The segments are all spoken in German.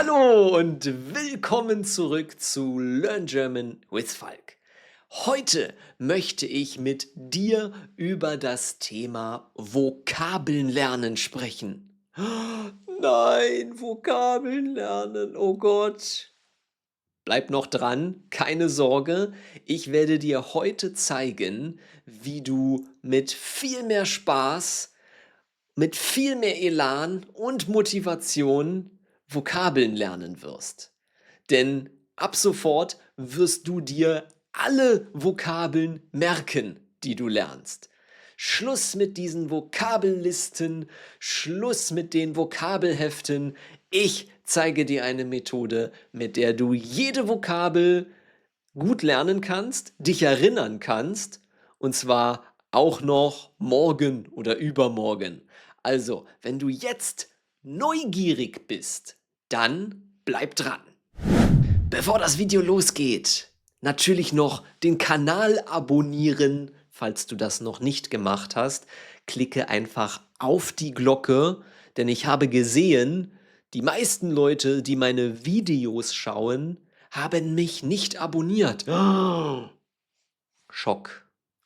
Hallo und willkommen zurück zu Learn German with Falk. Heute möchte ich mit dir über das Thema Vokabeln lernen sprechen. Nein, Vokabeln lernen, oh Gott. Bleib noch dran, keine Sorge. Ich werde dir heute zeigen, wie du mit viel mehr Spaß, mit viel mehr Elan und Motivation Vokabeln lernen wirst. Denn ab sofort wirst du dir alle Vokabeln merken, die du lernst. Schluss mit diesen Vokabellisten, Schluss mit den Vokabelheften. Ich zeige dir eine Methode, mit der du jede Vokabel gut lernen kannst, dich erinnern kannst, und zwar auch noch morgen oder übermorgen. Also, wenn du jetzt neugierig bist, dann bleib dran. Bevor das Video losgeht, natürlich noch den Kanal abonnieren, falls du das noch nicht gemacht hast. Klicke einfach auf die Glocke, denn ich habe gesehen, die meisten Leute, die meine Videos schauen, haben mich nicht abonniert. Schock.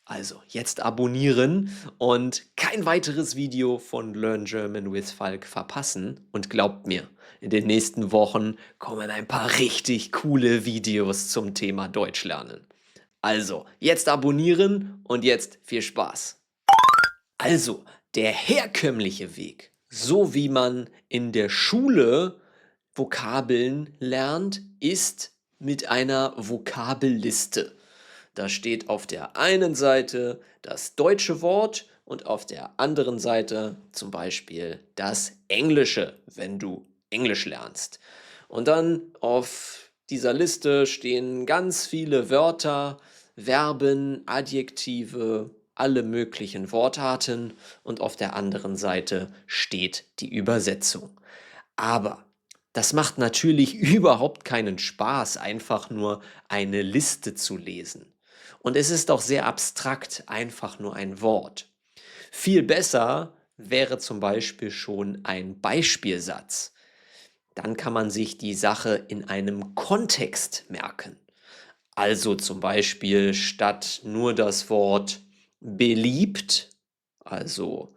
Also, jetzt abonnieren und kein weiteres Video von Learn German with Falk verpassen. Und glaubt mir, in den nächsten Wochen kommen ein paar richtig coole Videos zum Thema Deutsch lernen. Also, jetzt abonnieren und jetzt viel Spaß. Also, der herkömmliche Weg, so wie man in der Schule Vokabeln lernt, ist mit einer Vokabelliste. Da steht auf der einen Seite das deutsche Wort und auf der anderen Seite zum Beispiel das Englische, wenn du Englisch lernst. Und dann auf dieser Liste stehen ganz viele Wörter, Verben, Adjektive, alle möglichen Wortarten und auf der anderen Seite steht die Übersetzung. Aber das macht natürlich überhaupt keinen Spaß, einfach nur eine Liste zu lesen. Und es ist auch sehr abstrakt, einfach nur ein Wort. Viel besser wäre zum Beispiel schon ein Beispielsatz. Dann kann man sich die Sache in einem Kontext merken. Also zum Beispiel statt nur das Wort beliebt, also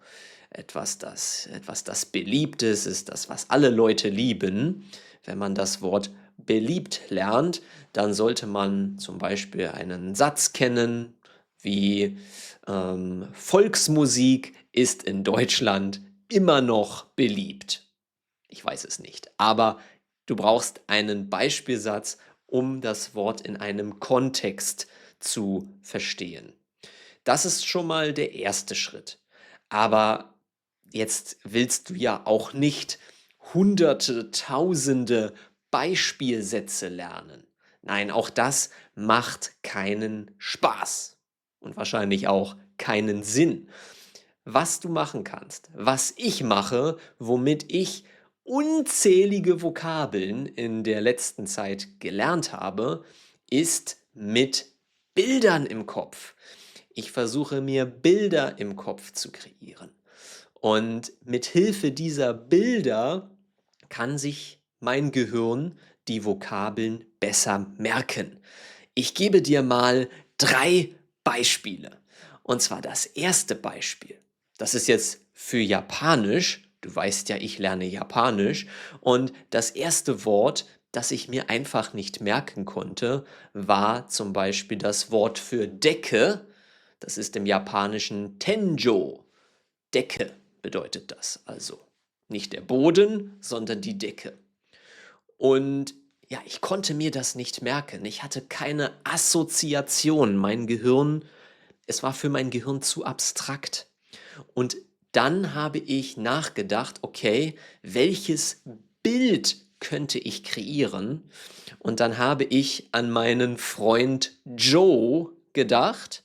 etwas, das beliebt ist das, was alle Leute lieben. Wenn man das Wort beliebt lernt, dann sollte man zum Beispiel einen Satz kennen, wie Volksmusik ist in Deutschland immer noch beliebt. Ich weiß es nicht, aber du brauchst einen Beispielsatz, um das Wort in einem Kontext zu verstehen. Das ist schon mal der erste Schritt. Aber jetzt willst du ja auch nicht Hunderte, Tausende Beispielsätze lernen. Nein, auch das macht keinen Spaß und wahrscheinlich auch keinen Sinn. Was du machen kannst, was ich mache, womit ich unzählige Vokabeln in der letzten Zeit gelernt habe, ist mit Bildern im Kopf. Ich versuche mir Bilder im Kopf zu kreieren. Und mit Hilfe dieser Bilder kann sich mein Gehirn die Vokabeln besser merken. Ich gebe dir mal 3 Beispiele. Und zwar das erste Beispiel. Das ist jetzt für Japanisch. Du weißt ja, ich lerne Japanisch. Und das erste Wort, das ich mir einfach nicht merken konnte, war zum Beispiel das Wort für Decke. Das ist im Japanischen Tenjo. Decke bedeutet das also. Nicht der Boden, sondern die Decke. Und ja, ich konnte mir das nicht merken. Ich hatte keine Assoziation. Es war für mein Gehirn zu abstrakt. Und dann habe ich nachgedacht, okay, welches Bild könnte ich kreieren? Und dann habe ich an meinen Freund Joe gedacht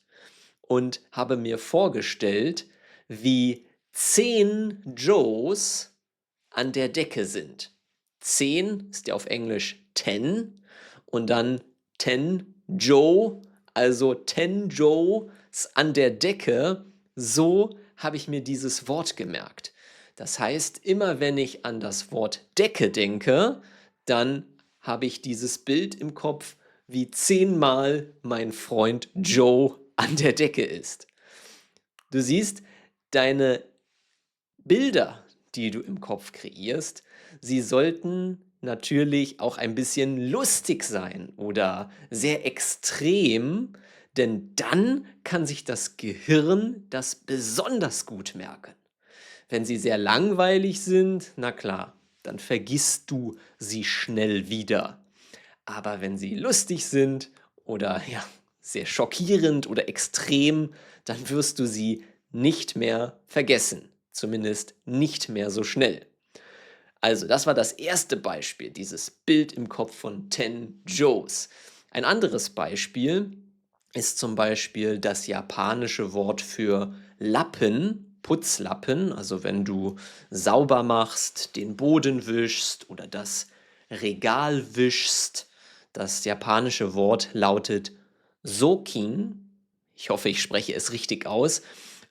und habe mir vorgestellt, wie 10 Joes an der Decke sind. 10 ist ja auf Englisch 10 und dann 10 Joe, also 10 Joes an der Decke. So habe ich mir dieses Wort gemerkt. Das heißt, immer wenn ich an das Wort Decke denke, dann habe ich dieses Bild im Kopf, wie 10-mal mein Freund Joe an der Decke ist. Du siehst, deine Bilder, die du im Kopf kreierst, sie sollten natürlich auch ein bisschen lustig sein oder sehr extrem, denn dann kann sich das Gehirn das besonders gut merken. Wenn sie sehr langweilig sind, na klar, dann vergisst du sie schnell wieder. Aber wenn sie lustig sind oder ja, sehr schockierend oder extrem, dann wirst du sie nicht mehr vergessen. Zumindest nicht mehr so schnell. Also, das war das erste Beispiel, dieses Bild im Kopf von 10 Joes. Ein anderes Beispiel ist zum Beispiel das japanische Wort für Lappen, Putzlappen, also wenn du sauber machst, den Boden wischst oder das Regal wischst. Das japanische Wort lautet Sokin. Ich hoffe, ich spreche es richtig aus.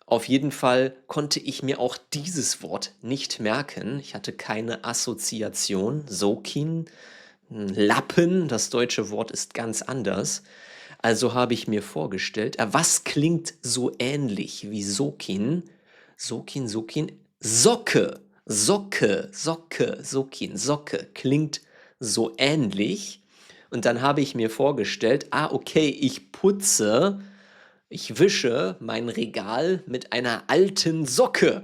Auf jeden Fall konnte ich mir auch dieses Wort nicht merken. Ich hatte keine Assoziation. Sokin, Lappen, das deutsche Wort ist ganz anders. Also habe ich mir vorgestellt, was klingt so ähnlich wie Sokin? Sokin, Sokin, Socke, Socke, Socke, Sokin, Socke klingt so ähnlich. Und dann habe ich mir vorgestellt, okay, ich wische mein Regal mit einer alten Socke.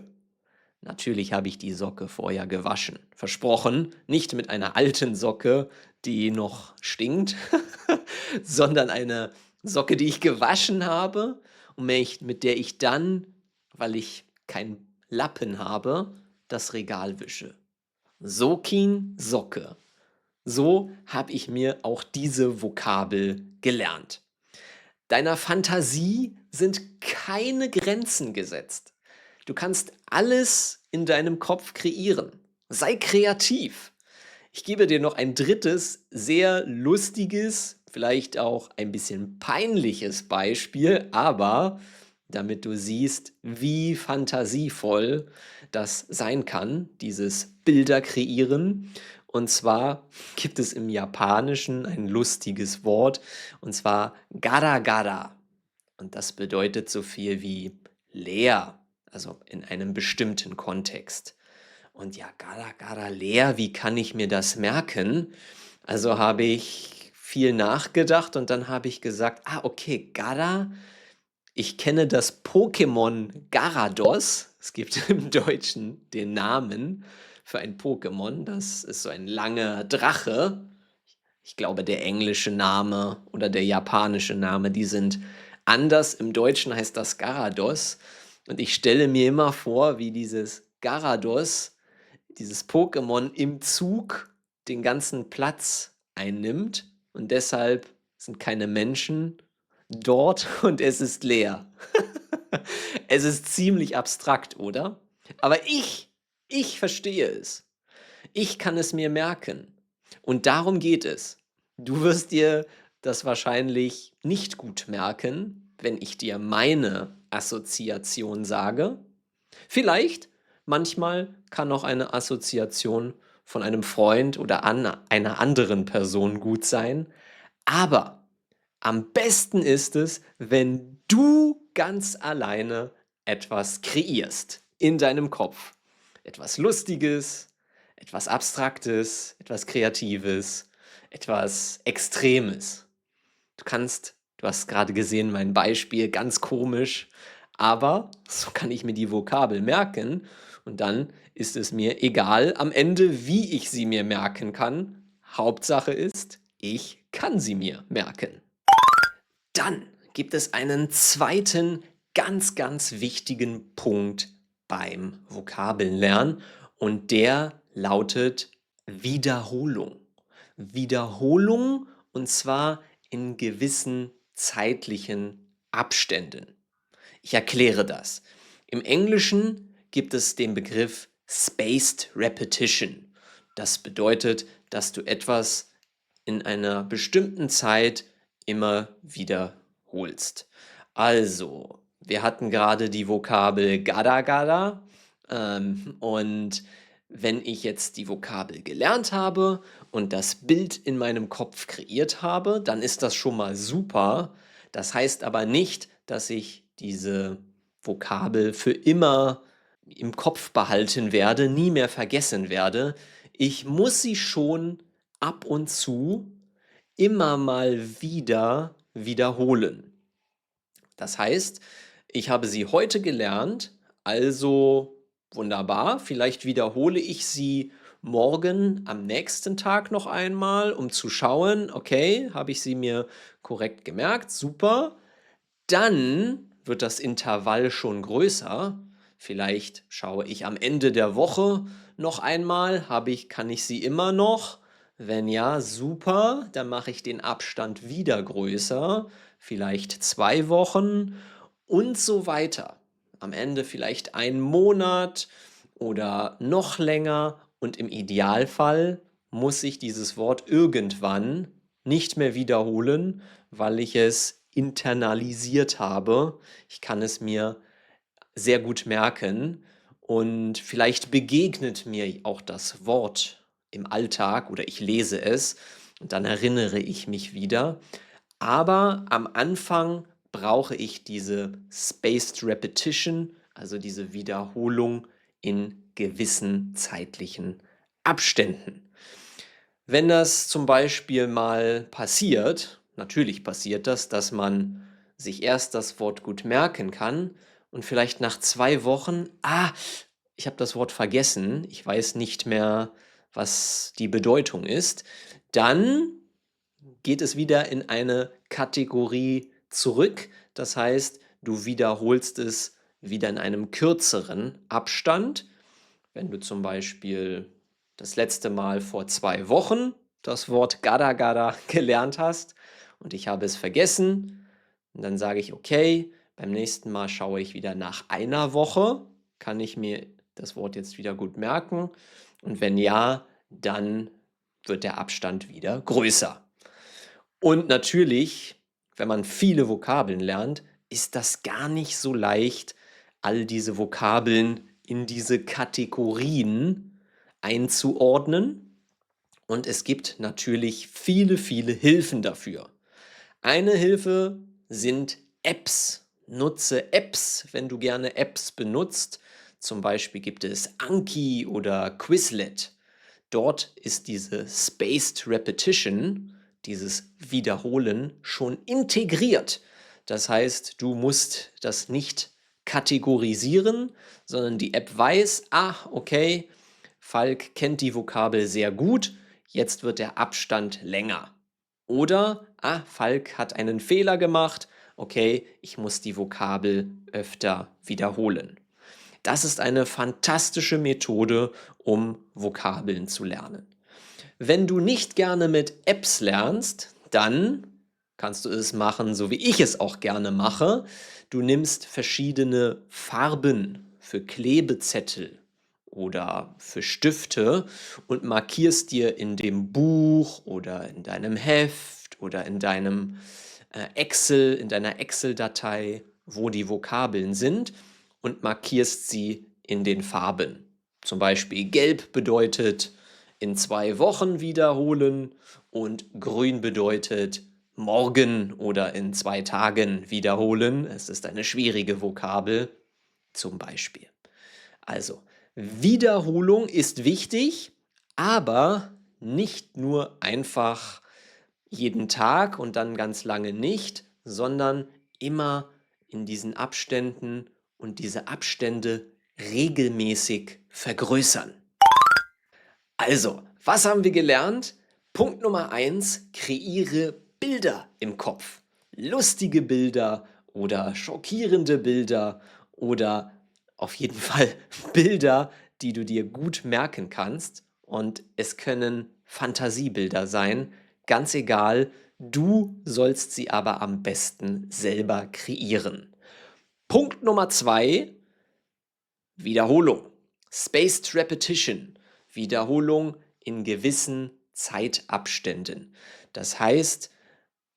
Natürlich habe ich die Socke vorher gewaschen. Versprochen, nicht mit einer alten Socke, die noch stinkt, sondern eine Socke, die ich gewaschen habe und mit der ich dann, weil ich keinen Lappen habe, das Regal wische. Sokin, Socke. So habe ich mir auch diese Vokabel gelernt. Deiner Fantasie sind keine Grenzen gesetzt. Du kannst alles in deinem Kopf kreieren. Sei kreativ. Ich gebe dir noch ein drittes, sehr lustiges, vielleicht auch ein bisschen peinliches Beispiel, aber damit du siehst, wie fantasievoll das sein kann, dieses Bilder kreieren. Und zwar gibt es im Japanischen ein lustiges Wort, und zwar Gara Gara. Und das bedeutet so viel wie leer, also in einem bestimmten Kontext. Und ja, Gara Gara leer, wie kann ich mir das merken? Also habe ich viel nachgedacht und dann habe ich gesagt, okay, Gara, ich kenne das Pokémon Garados. Es gibt im Deutschen den Namen für ein Pokémon. Das ist so ein langer Drache. Ich glaube, der englische Name oder der japanische Name, die sind anders. Im Deutschen heißt das Garados. Und ich stelle mir immer vor, wie dieses Garados, dieses Pokémon im Zug den ganzen Platz einnimmt. Und deshalb sind keine Menschen dort und es ist leer. Es ist ziemlich abstrakt, oder? Aber ich verstehe es. Ich kann es mir merken. Und darum geht es. Du wirst dir das wahrscheinlich nicht gut merken, wenn ich dir meine Assoziation sage. Vielleicht, manchmal kann auch eine Assoziation von einem Freund oder an einer anderen Person gut sein. Aber am besten ist es, wenn du ganz alleine etwas kreierst in deinem Kopf. Etwas Lustiges, etwas Abstraktes, etwas Kreatives, etwas Extremes. Du hast gerade gesehen, mein Beispiel, ganz komisch, aber so kann ich mir die Vokabel merken und dann ist es mir egal am Ende, wie ich sie mir merken kann. Hauptsache ist, ich kann sie mir merken. Dann gibt es einen zweiten ganz wichtigen Punkt beim Vokabellernen und der lautet Wiederholung. Wiederholung und zwar in gewissen zeitlichen Abständen. Ich erkläre das. Im Englischen gibt es den Begriff Spaced Repetition. Das bedeutet, dass du etwas in einer bestimmten Zeit immer wiederholst. Also, wir hatten gerade die Vokabel gada gada und Wenn ich jetzt die Vokabel gelernt habe und das Bild in meinem Kopf kreiert habe, dann ist das schon mal super. Das heißt aber nicht, dass ich diese Vokabel für immer im Kopf behalten werde, nie mehr vergessen werde. Ich muss sie schon ab und zu immer mal wieder wiederholen. Das heißt, ich habe sie heute gelernt, also wunderbar. Vielleicht wiederhole ich sie morgen am nächsten Tag noch einmal, um zu schauen, okay, habe ich sie mir korrekt gemerkt? Super. Dann wird das Intervall schon größer. Vielleicht schaue ich am Ende der Woche noch einmal, kann ich sie immer noch? Wenn ja, super, dann mache ich den Abstand wieder größer, vielleicht 2 Wochen und so weiter. Am Ende vielleicht ein Monat oder noch länger und im Idealfall muss ich dieses Wort irgendwann nicht mehr wiederholen, weil ich es internalisiert habe. Ich kann es mir sehr gut merken und vielleicht begegnet mir auch das Wort im Alltag oder ich lese es und dann erinnere ich mich wieder. Aber am Anfang brauche ich diese Spaced Repetition, also diese Wiederholung in gewissen zeitlichen Abständen. Wenn das zum Beispiel mal passiert, natürlich passiert das, dass man sich erst das Wort gut merken kann und vielleicht nach 2 Wochen, ich habe das Wort vergessen, ich weiß nicht mehr, was die Bedeutung ist, dann geht es wieder in eine Kategorie zurück. Das heißt, du wiederholst es wieder in einem kürzeren Abstand. Wenn du zum Beispiel das letzte Mal vor 2 Wochen das Wort Gada Gada gelernt hast und ich habe es vergessen, und dann sage ich, okay, beim nächsten Mal schaue ich wieder nach einer Woche, kann ich mir das Wort jetzt wieder gut merken? Und wenn ja, dann wird der Abstand wieder größer. Und natürlich, wenn man viele Vokabeln lernt, ist das gar nicht so leicht, all diese Vokabeln in diese Kategorien einzuordnen. Und es gibt natürlich viele, viele Hilfen dafür. Eine Hilfe sind Apps. Nutze Apps, wenn du gerne Apps benutzt. Zum Beispiel gibt es Anki oder Quizlet. Dort ist diese Spaced Repetition, dieses Wiederholen, schon integriert. Das heißt, du musst das nicht kategorisieren, sondern die App weiß, okay, Falk kennt die Vokabel sehr gut, jetzt wird der Abstand länger. Oder, Falk hat einen Fehler gemacht, okay, ich muss die Vokabel öfter wiederholen. Das ist eine fantastische Methode, um Vokabeln zu lernen. Wenn du nicht gerne mit Apps lernst, dann kannst du es machen, so wie ich es auch gerne mache. Du nimmst verschiedene Farben für Klebezettel oder für Stifte und markierst dir in dem Buch oder in deinem Heft oder in deinem in deiner Excel-Datei, wo die Vokabeln sind und markierst sie in den Farben. Zum Beispiel gelb bedeutet in 2 Wochen wiederholen und grün bedeutet morgen oder in 2 Tagen wiederholen. Es ist eine schwierige Vokabel, zum Beispiel. Also, Wiederholung ist wichtig, aber nicht nur einfach jeden Tag und dann ganz lange nicht, sondern immer in diesen Abständen und diese Abstände regelmäßig vergrößern. Also, was haben wir gelernt? Punkt Nummer 1: kreiere Bilder im Kopf. Lustige Bilder oder schockierende Bilder oder auf jeden Fall Bilder, die du dir gut merken kannst. Und es können Fantasiebilder sein, ganz egal. Du sollst sie aber am besten selber kreieren. Punkt Nummer 2: Wiederholung. Spaced Repetition. Wiederholung in gewissen Zeitabständen. Das heißt,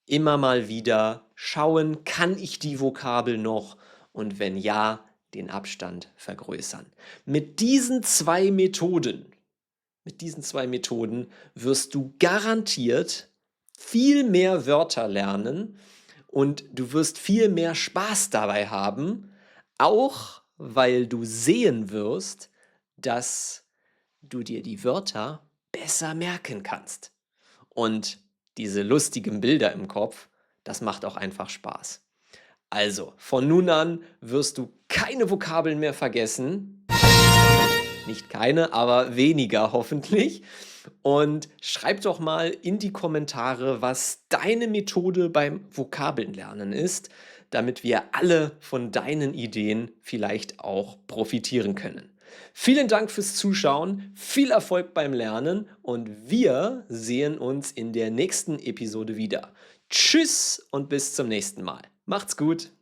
immer mal wieder schauen, kann ich die Vokabel noch? Und wenn ja, den Abstand vergrößern. Mit diesen zwei Methoden wirst du garantiert viel mehr Wörter lernen und du wirst viel mehr Spaß dabei haben, auch weil du sehen wirst, dass du dir die Wörter besser merken kannst. Und diese lustigen Bilder im Kopf, das macht auch einfach Spaß. Also, von nun an wirst du keine Vokabeln mehr vergessen. Nicht keine, aber weniger hoffentlich. Und schreib doch mal in die Kommentare, was deine Methode beim Vokabelnlernen ist, damit wir alle von deinen Ideen vielleicht auch profitieren können. Vielen Dank fürs Zuschauen, viel Erfolg beim Lernen und wir sehen uns in der nächsten Episode wieder. Tschüss und bis zum nächsten Mal. Macht's gut!